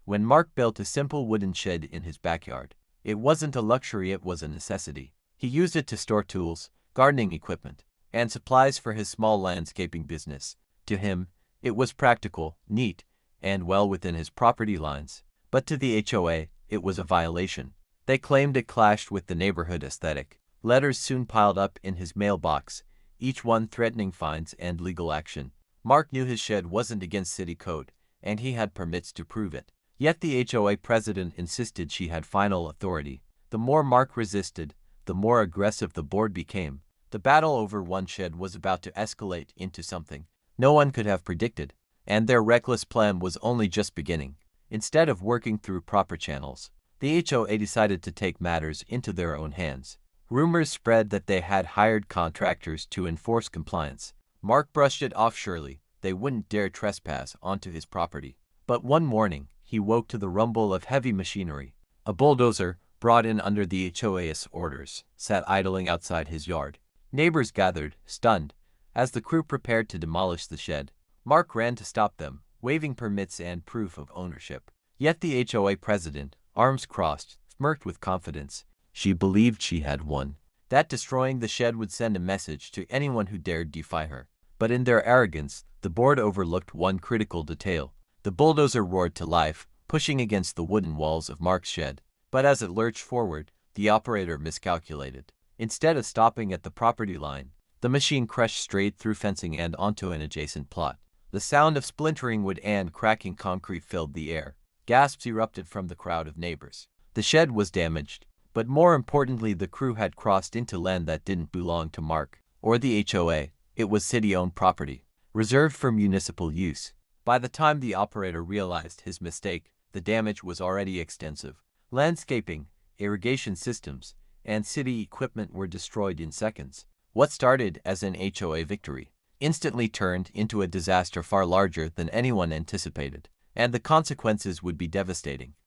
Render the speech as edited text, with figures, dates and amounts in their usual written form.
when Mark built a simple wooden shed in his backyard. It wasn't a luxury, it was a necessity. He used it to store tools, gardening equipment, and supplies for his small landscaping business. To him, it was practical, neat, and well within his property lines. But to the HOA, it was a violation. They claimed it clashed with the neighborhood aesthetic. Letters soon piled up in his mailbox, each one threatening fines and legal action. Mark knew his shed wasn't against city code, and he had permits to prove it. Yet the HOA president insisted she had final authority. The more Mark resisted, the more aggressive the board became. The battle over one shed was about to escalate into something no one could have predicted, and their reckless plan was only just beginning. Instead of working through proper channels, the HOA decided to take matters into their own hands. Rumors spread that they had hired contractors to enforce compliance. Mark brushed it off surely. They wouldn't dare trespass onto his property. But one morning, he woke to the rumble of heavy machinery. A bulldozer, brought in under the HOA's orders, sat idling outside his yard. Neighbors gathered, stunned, as the crew prepared to demolish the shed. Mark ran to stop them, waving permits and proof of ownership. Yet the HOA president, arms crossed, smirked with confidence. She believed she had won, that destroying the shed would send a message to anyone who dared defy her. But in their arrogance, the board overlooked one critical detail. The bulldozer roared to life, pushing against the wooden walls of Mark's shed. But as it lurched forward, the operator miscalculated. Instead of stopping at the property line, the machine crashed straight through fencing and onto an adjacent plot. The sound of splintering wood and cracking concrete filled the air. Gasps erupted from the crowd of neighbors. The shed was damaged, but more importantly, the crew had crossed into land that didn't belong to Mark or the HOA. It was city-owned property, reserved for municipal use. By the time the operator realized his mistake, the damage was already extensive. Landscaping, irrigation systems, and city equipment were destroyed in seconds. What started as an HOA victory instantly turned into a disaster far larger than anyone anticipated, and the consequences would be devastating.